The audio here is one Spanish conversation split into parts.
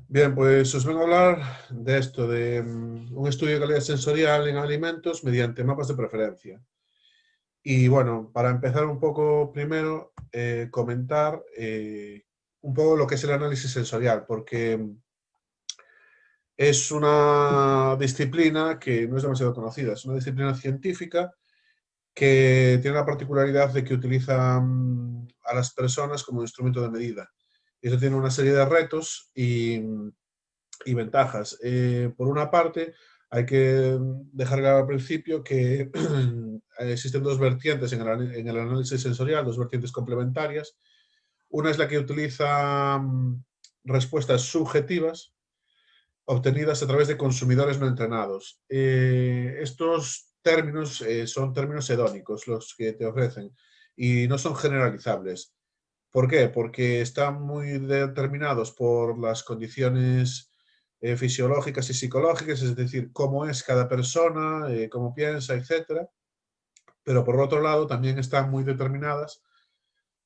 Bien, pues os vengo a hablar de esto, de un estudio de calidad sensorial en alimentos mediante mapas de preferencia. Y bueno, para empezar un poco primero, comentar un poco lo que es el análisis sensorial, porque es una disciplina que no es demasiado conocida, es una disciplina científica que tiene la particularidad de que utiliza a las personas como instrumento de medida. Y eso tiene una serie de retos y ventajas. Por una parte, hay que dejar claro al principio que existen dos vertientes en el análisis sensorial, dos vertientes complementarias. Una es la que utiliza respuestas subjetivas obtenidas a través de consumidores no entrenados. Estos términos son términos hedónicos, los que te ofrecen, y no son generalizables. ¿Por qué? Porque están muy determinados por las condiciones fisiológicas y psicológicas, es decir, cómo es cada persona, cómo piensa, etcétera. Pero por otro lado, también están muy determinadas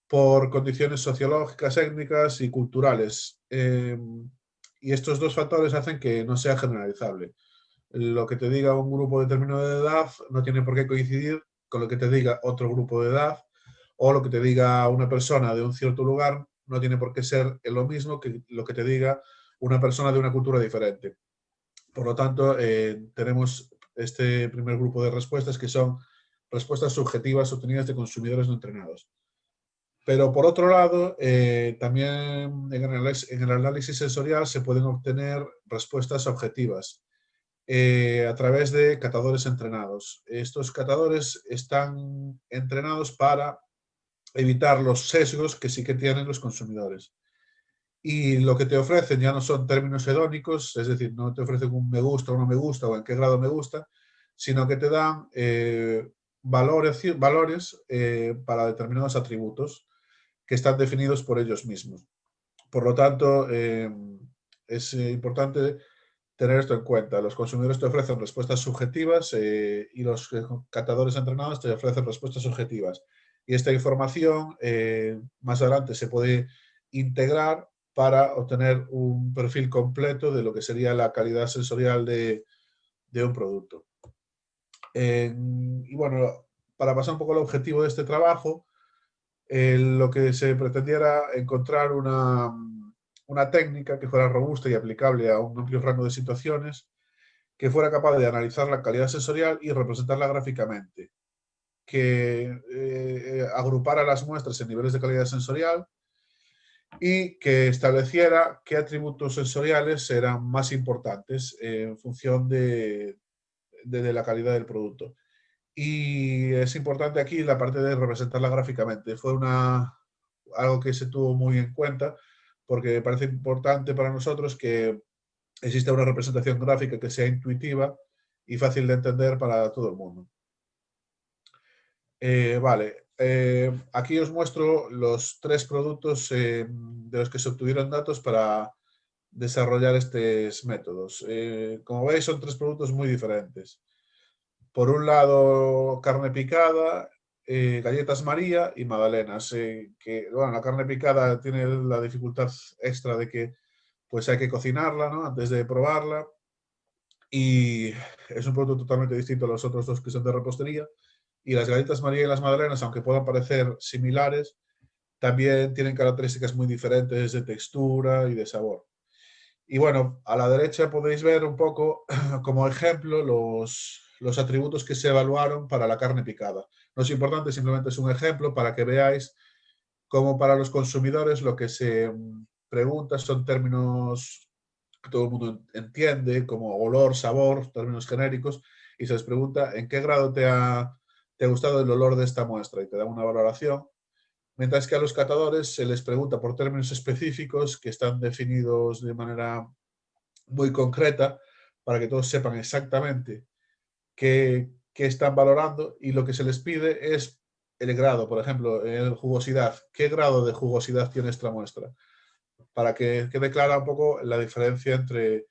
por condiciones sociológicas, étnicas y culturales. Y estos dos factores hacen que no sea generalizable. Lo que te diga un grupo determinado de edad no tiene por qué coincidir con lo que te diga otro grupo de edad, o lo que te diga una persona de un cierto lugar no tiene por qué ser lo mismo que lo que te diga una persona de una cultura diferente. Por lo tanto, tenemos este primer grupo de respuestas que son respuestas subjetivas obtenidas de consumidores no entrenados. Pero por otro lado, también en el análisis sensorial se pueden obtener respuestas objetivas a través de catadores entrenados. Estos catadores están entrenados para evitar los sesgos que sí que tienen los consumidores. Y lo que te ofrecen ya no son términos hedónicos, es decir, no te ofrecen un me gusta o no me gusta o en qué grado me gusta, sino que te dan valores para determinados atributos que están definidos por ellos mismos. Por lo tanto, es importante tener esto en cuenta. Los consumidores te ofrecen respuestas subjetivas y los catadores entrenados te ofrecen respuestas objetivas. Y esta información más adelante se puede integrar para obtener un perfil completo de lo que sería la calidad sensorial de un producto. Y bueno, para pasar un poco al objetivo de este trabajo, lo que se pretendiera encontrar una técnica que fuera robusta y aplicable a un amplio rango de situaciones, que fuera capaz de analizar la calidad sensorial y representarla gráficamente, que agrupara las muestras en niveles de calidad sensorial y que estableciera qué atributos sensoriales eran más importantes en función de la calidad del producto. Y es importante aquí la parte de representarla gráficamente. Fue algo que se tuvo muy en cuenta porque parece importante para nosotros que exista una representación gráfica que sea intuitiva y fácil de entender para todo el mundo. Vale, aquí os muestro los tres productos de los que se obtuvieron datos para desarrollar estos métodos. Como veis, son tres productos muy diferentes. Por un lado, carne picada, galletas María y magdalenas. Que, bueno, la carne picada tiene la dificultad extra de que pues hay que cocinarla, ¿no?, antes de probarla. Y es un producto totalmente distinto a los otros dos que son de repostería. Y las galletas María y las magdalenas, aunque puedan parecer similares, también tienen características muy diferentes de textura y de sabor. Y bueno, a la derecha podéis ver un poco como ejemplo los atributos que se evaluaron para la carne picada. No es importante, simplemente es un ejemplo para que veáis cómo para los consumidores lo que se pregunta son términos que todo el mundo entiende, como olor, sabor, términos genéricos, y se les pregunta en qué grado te ha gustado el olor de esta muestra y te dan una valoración. Mientras que a los catadores se les pregunta por términos específicos que están definidos de manera muy concreta para que todos sepan exactamente qué están valorando, y lo que se les pide es el grado, por ejemplo, en jugosidad. ¿Qué grado de jugosidad tiene esta muestra? Para que quede clara un poco la diferencia entre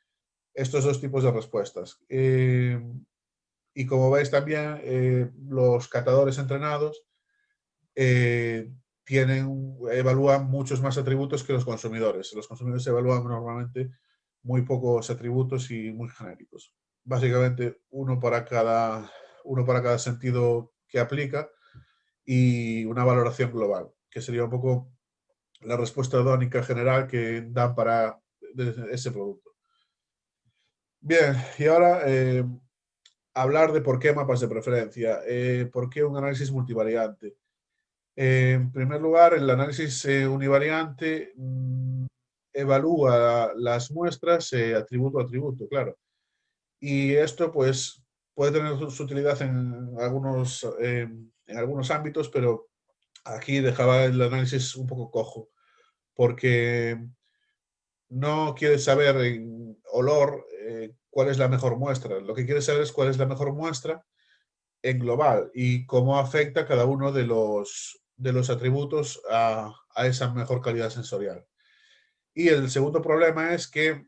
estos dos tipos de respuestas. Y como veis también, los catadores entrenados eh, evalúan muchos más atributos que los consumidores. Los consumidores evalúan normalmente muy pocos atributos y muy genéricos. Básicamente uno para cada sentido que aplica y una valoración global, que sería un poco la respuesta odónica general que dan para ese producto. Bien, y ahora hablar de por qué mapas de preferencia, por qué un análisis multivariante. En primer lugar, el análisis univariante evalúa las muestras atributo a atributo, claro. Y esto pues puede tener su utilidad en algunos ámbitos, pero aquí dejaba el análisis un poco cojo, porque no quieres saber en olor cuál es la mejor muestra. Lo que quieres saber es cuál es la mejor muestra en global y cómo afecta cada uno de los atributos a esa mejor calidad sensorial. Y el segundo problema es que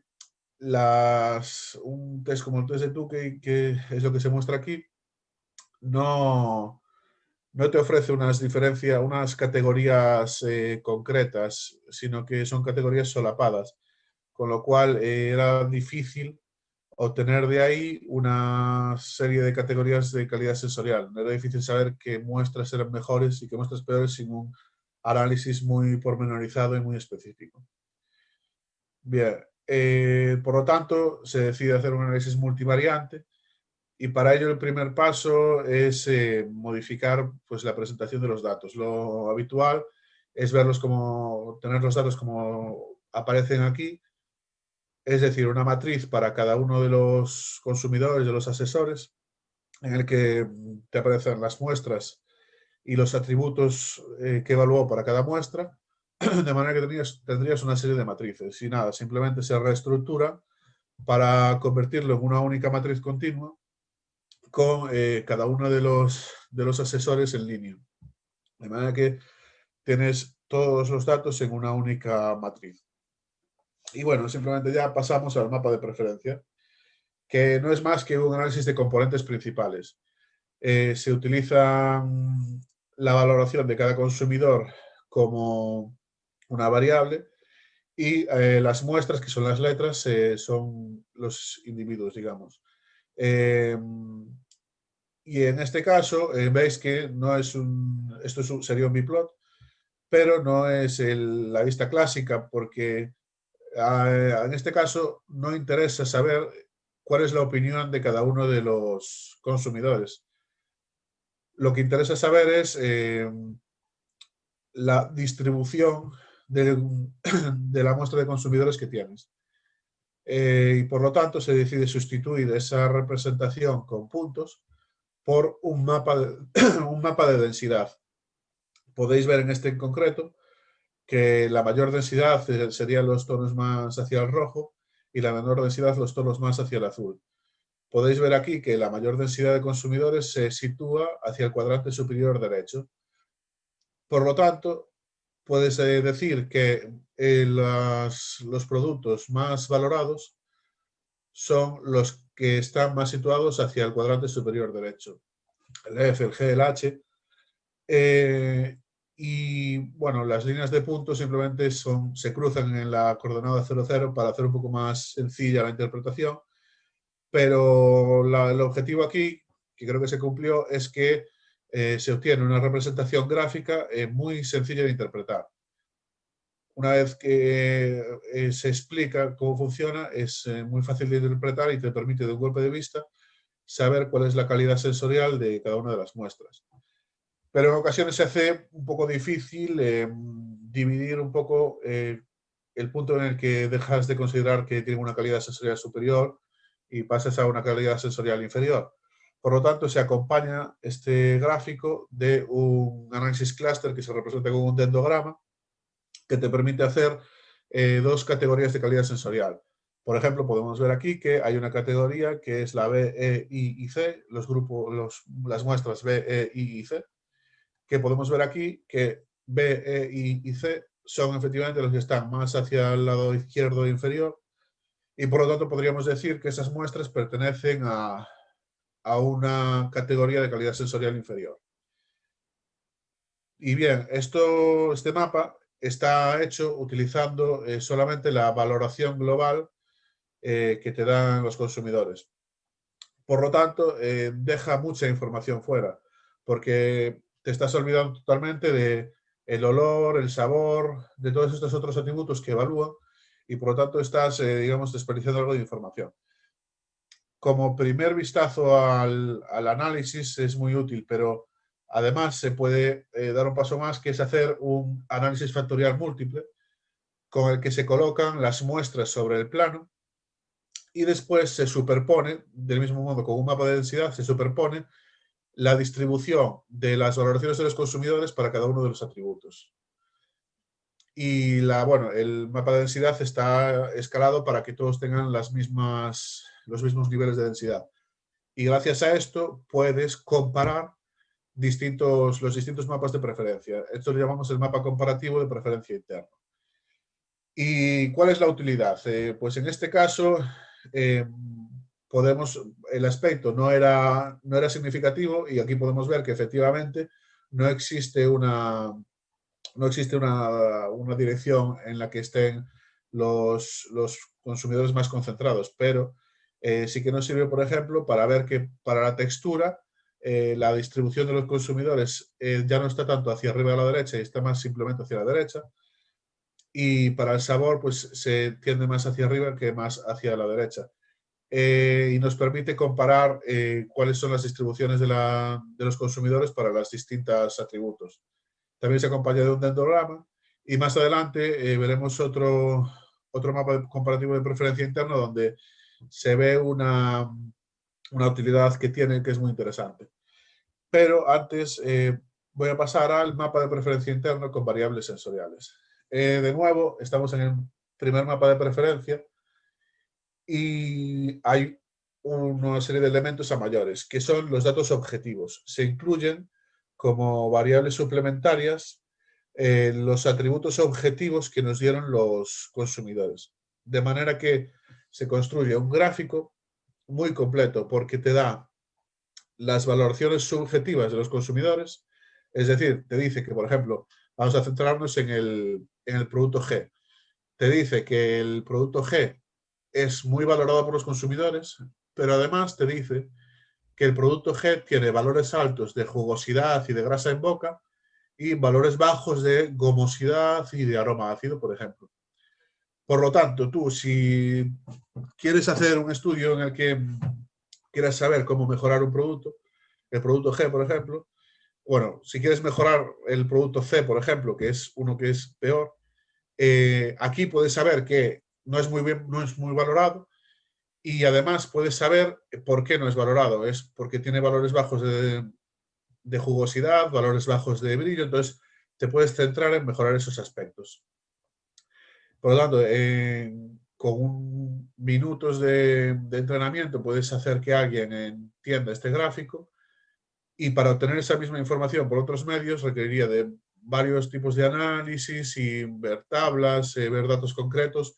un test como el test de Tukey, que es lo que se muestra aquí, no, no te ofrece unas categorías concretas, sino que son categorías solapadas, con lo cual era difícil obtener de ahí una serie de categorías de calidad sensorial. Era difícil saber qué muestras eran mejores y qué muestras peores sin un análisis muy pormenorizado y muy específico. Bien, por lo tanto, se decide hacer un análisis multivariante y para ello el primer paso es modificar pues, la presentación de los datos. Lo habitual es tener los datos como aparecen aquí, es decir, una matriz para cada uno de los consumidores, de los asesores, en el que te aparecen las muestras y los atributos que evaluó para cada muestra, de manera que tendrías una serie de matrices. Y nada, simplemente se reestructura para convertirlo en una única matriz continua con cada uno de los asesores en línea. De manera que tienes todos los datos en una única matriz. Y bueno, simplemente ya pasamos al mapa de preferencia, que no es más que un análisis de componentes principales. Se utiliza la valoración de cada consumidor como una variable y las muestras, que son las letras, son los individuos, digamos. Y en este caso, veis que no es sería un biplot, pero no es la vista clásica, porque en este caso no interesa saber cuál es la opinión de cada uno de los consumidores. Lo que interesa saber es la distribución de la muestra de consumidores que tienes. Y por lo tanto se decide sustituir esa representación con puntos por un mapa un mapa de densidad. Podéis ver en este en concreto que la mayor densidad serían los tonos más hacia el rojo y la menor densidad los tonos más hacia el azul. Podéis ver aquí que la mayor densidad de consumidores se sitúa hacia el cuadrante superior derecho. Por lo tanto, puedes decir que los productos más valorados son los que están más situados hacia el cuadrante superior derecho. El F, el G, el H. Y bueno, las líneas de puntos simplemente se cruzan en la coordenada 00 para hacer un poco más sencilla la interpretación, pero el objetivo aquí, que creo que se cumplió, es que se obtiene una representación gráfica muy sencilla de interpretar. Una vez que se explica cómo funciona, es muy fácil de interpretar y te permite de un golpe de vista saber cuál es la calidad sensorial de cada una de las muestras. Pero en ocasiones se hace un poco difícil dividir un poco el punto en el que dejas de considerar que tiene una calidad sensorial superior y pasas a una calidad sensorial inferior. Por lo tanto, se acompaña este gráfico de un análisis clúster que se representa con un dendrograma que te permite hacer dos categorías de calidad sensorial. Por ejemplo, podemos ver aquí que hay una categoría que es la B, E, I y C, las muestras B, E, I y C, que podemos ver aquí que B, E, I y C son efectivamente los que están más hacia el lado izquierdo e inferior y por lo tanto podríamos decir que esas muestras pertenecen a una categoría de calidad sensorial inferior. Y bien, este mapa está hecho utilizando solamente la valoración global que te dan los consumidores. Por lo tanto, deja mucha información fuera, porque te estás olvidando totalmente de el olor, el sabor, de todos estos otros atributos que evalúan y por lo tanto estás, digamos, desperdiciando algo de información. Como primer vistazo al análisis es muy útil, pero además se puede dar un paso más, que es hacer un análisis factorial múltiple con el que se colocan las muestras sobre el plano y después se superpone, del mismo modo con un mapa de densidad, se superpone la distribución de las valoraciones de los consumidores para cada uno de los atributos. Y bueno, el mapa de densidad está escalado para que todos tengan los mismos niveles de densidad. Y gracias a esto puedes comparar los distintos mapas de preferencia. Esto lo llamamos el mapa comparativo de preferencia interna. ¿Y cuál es la utilidad? Pues en este caso, el aspecto no era significativo y aquí podemos ver que efectivamente no existe una dirección en la que estén los consumidores más concentrados, pero sí que nos sirve, por ejemplo, para ver que para la textura la distribución de los consumidores ya no está tanto hacia arriba a la derecha y está más simplemente hacia la derecha. Y para el sabor, pues se tiende más hacia arriba que más hacia la derecha. Y nos permite comparar cuáles son las distribuciones de los consumidores para los distintos atributos. También se acompaña de un dendrograma y más adelante veremos otro mapa comparativo de preferencia interna donde se ve una utilidad que tiene que es muy interesante. Pero antes voy a pasar al mapa de preferencia interna con variables sensoriales. De nuevo, estamos en el primer mapa de preferencia y hay una serie de elementos a mayores, que son los datos objetivos. Se incluyen como variables suplementarias los atributos objetivos que nos dieron los consumidores. De manera que se construye un gráfico muy completo porque te da las valoraciones subjetivas de los consumidores, es decir, te dice que, por ejemplo, vamos a centrarnos en el producto G. Te dice que el producto G es muy valorado por los consumidores, pero además te dice que el producto G tiene valores altos de jugosidad y de grasa en boca y valores bajos de gomosidad y de aroma ácido, por ejemplo. Por lo tanto, tú, si quieres hacer un estudio en el que quieras saber cómo mejorar un producto, el producto G, por ejemplo, bueno, si quieres mejorar el producto C, por ejemplo, que es uno que es peor, aquí puedes saber que no es muy valorado y además puedes saber por qué no es valorado. Es porque tiene valores bajos de jugosidad, valores bajos de brillo, entonces te puedes centrar en mejorar esos aspectos. Por lo tanto, con minutos de entrenamiento puedes hacer que alguien entienda este gráfico y para obtener esa misma información por otros medios requeriría de varios tipos de análisis y ver tablas, ver datos concretos,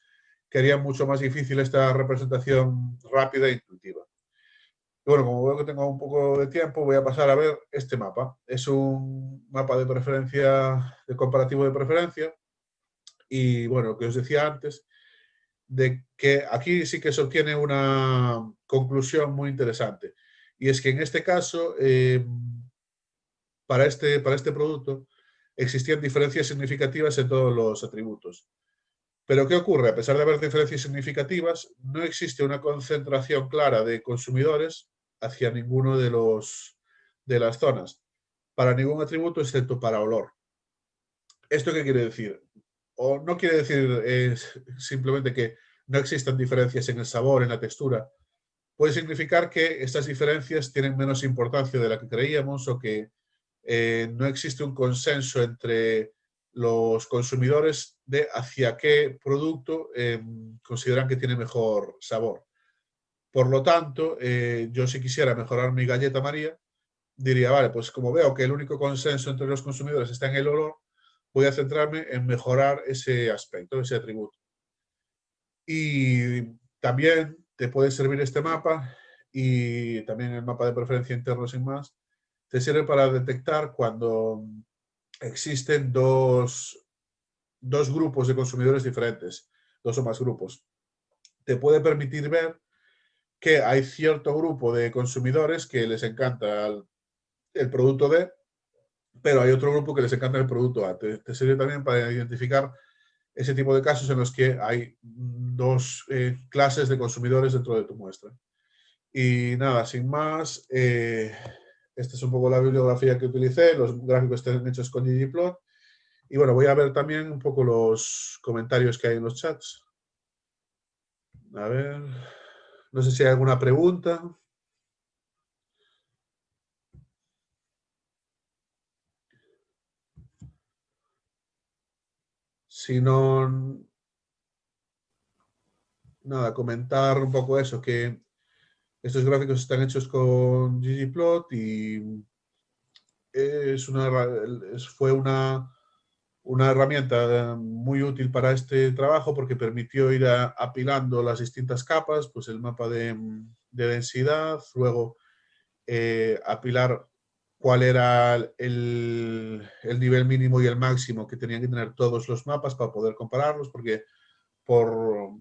que harían mucho más difícil esta representación rápida e intuitiva. Bueno, como veo que tengo un poco de tiempo, voy a pasar a ver este mapa. Es un mapa de preferencia, de comparativo de preferencia. Y bueno, lo que os decía antes, de que aquí sí que se obtiene una conclusión muy interesante. Y es que en este caso, para este producto, existían diferencias significativas en todos los atributos. Pero ¿qué ocurre? A pesar de haber diferencias significativas, no existe una concentración clara de consumidores hacia ninguno de las zonas, para ningún atributo excepto para olor. ¿Esto qué quiere decir? O no quiere decir simplemente que no existan diferencias en el sabor, en la textura. Puede significar que estas diferencias tienen menos importancia de la que creíamos o que no existe un consenso entre los consumidores de hacia qué producto consideran que tiene mejor sabor. Por lo tanto, yo si quisiera mejorar mi galleta María, diría, vale, pues como veo que el único consenso entre los consumidores está en el olor, voy a centrarme en mejorar ese aspecto, ese atributo. Y también te puede servir este mapa y también el mapa de preferencia interno sin más, te sirve para detectar cuando existen dos grupos de consumidores diferentes, dos o más grupos. te puede permitir ver que hay cierto grupo de consumidores que les encanta el producto D, pero hay otro grupo que les encanta el producto A. Te sirve también para identificar ese tipo de casos en los que hay dos clases de consumidores dentro de tu muestra. Y nada, sin más, esta es un poco la bibliografía que utilicé, los gráficos están hechos con ggplot. Y bueno, voy a ver también un poco los comentarios que hay en los chats. A ver, no sé si hay alguna pregunta. Si no, nada, comentar un poco eso, que estos gráficos están hechos con ggplot y fue una herramienta muy útil para este trabajo porque permitió ir apilando las distintas capas, pues el mapa de densidad, luego apilar cuál era el nivel mínimo y el máximo que tenían que tener todos los mapas para poder compararlos, porque por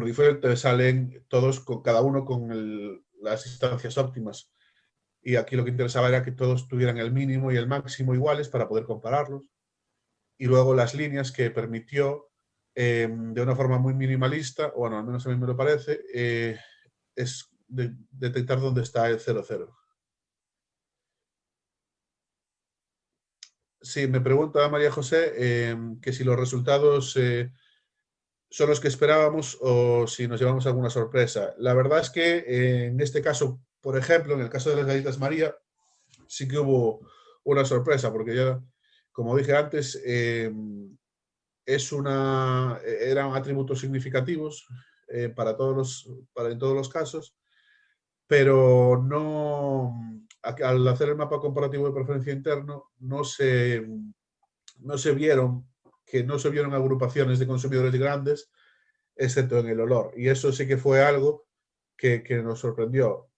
diferente salen todos, cada uno con las instancias óptimas. Y aquí lo que interesaba era que todos tuvieran el mínimo y el máximo iguales para poder compararlos. Y luego las líneas que permitió, de una forma muy minimalista, o bueno, al menos a mí me lo parece, es detectar dónde está el 00. Sí, me pregunta María José que si los resultados son los que esperábamos o si nos llevamos alguna sorpresa. La verdad es que en este caso, por ejemplo, en el caso de las galletas María, sí que hubo una sorpresa, porque ya, como dije antes, eran atributos significativos en todos los casos, pero no, al hacer el mapa comparativo de preferencia interno, no se vieron agrupaciones de consumidores grandes, excepto en el olor. Y eso sí que fue algo que nos sorprendió.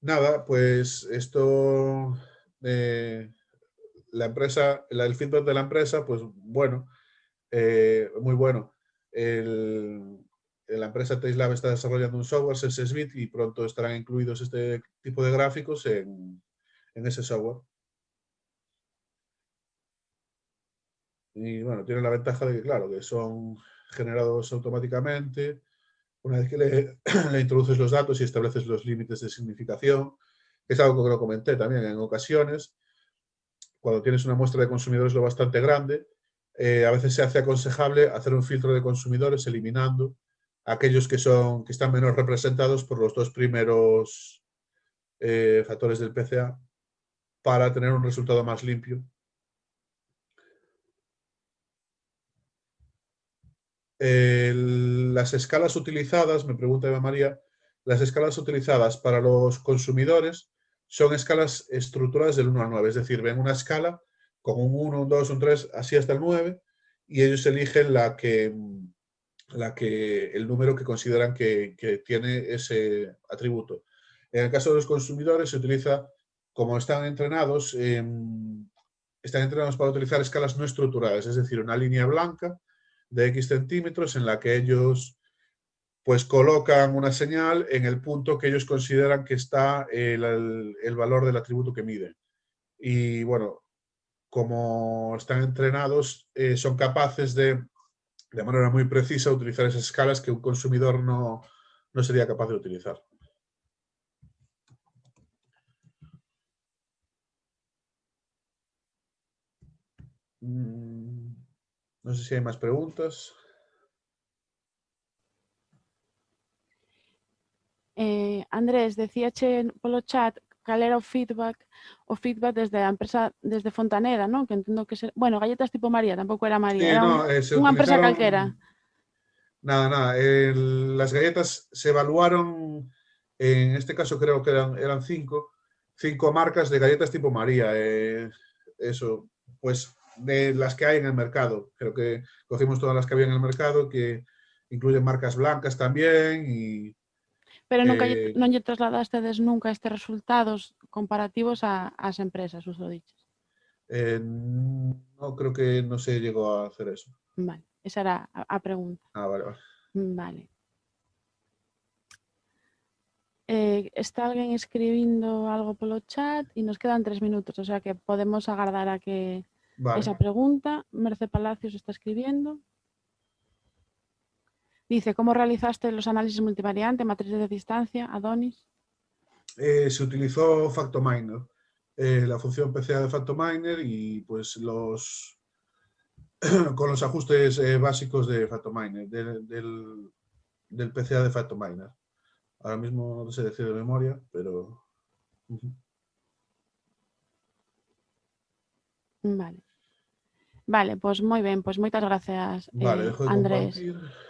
Nada, pues esto, la empresa, el feedback de la empresa, pues bueno, muy bueno. La empresa TasteLab está desarrollando un software, SSBit, y pronto estarán incluidos este tipo de gráficos en ese software. Y bueno, tiene la ventaja de que, claro, que son generados automáticamente. Una vez que le introduces los datos y estableces los límites de significación, que es algo que lo comenté también en ocasiones, cuando tienes una muestra de consumidores lo bastante grande, a veces se hace aconsejable hacer un filtro de consumidores eliminando aquellos que están menos representados por los dos primeros factores del PCA para tener un resultado más limpio. Las escalas utilizadas, me pregunta Eva María, las escalas utilizadas para los consumidores son escalas estructuradas del 1 al 9, es decir, ven una escala con un 1, un 2, un 3, así hasta el 9, y ellos eligen el número que consideran que tiene ese atributo. En el caso de los consumidores se utiliza, como están entrenados para utilizar escalas no estructuradas, es decir, una línea blanca de X centímetros en la que ellos pues colocan una señal en el punto que ellos consideran que está el valor del atributo que miden. Y bueno, como están entrenados, son capaces de manera muy precisa utilizar esas escalas que un consumidor no sería capaz de utilizar. No sé si hay más preguntas. Andrés, decíache polo chat cal era o feedback desde a empresa, desde Fontaneda, non? Que entendo que bueno, galletas tipo María, tampouco era María, Sí, era no, se unha empresa utilizaron... calquera. Nada. Las galletas se evaluaron, en este caso creo que eran cinco marcas de galletas tipo María. Eso, pues de las que hay en el mercado. Creo que cogimos todas las que había en el mercado, que incluyen marcas blancas también. Pero non lle trasladastedes nunca estes resultados comparativos ás empresas, uso diches. No, creo que no se llegó a hacer eso. Vale, esa era a pregunta. Ah, vale, vale. Vale. Está alguén escribindo algo polo chat e nos quedan 3 minutos, o sea que podemos agardar a que Vale. esa pregunta. Merce Palacios está escribiendo. Dice, ¿cómo realizaste los análisis multivariante, matrices de distancia, Adonis? Se utilizó FactoMiner, la función PCA de FactoMiner y pues con los ajustes básicos de FactoMiner, del PCA de FactoMiner. Ahora mismo no sé decir de memoria, pero... Vale. Vale, pues moi ben, pois moitas gracias, Vale, dejo de Andrés. compartir.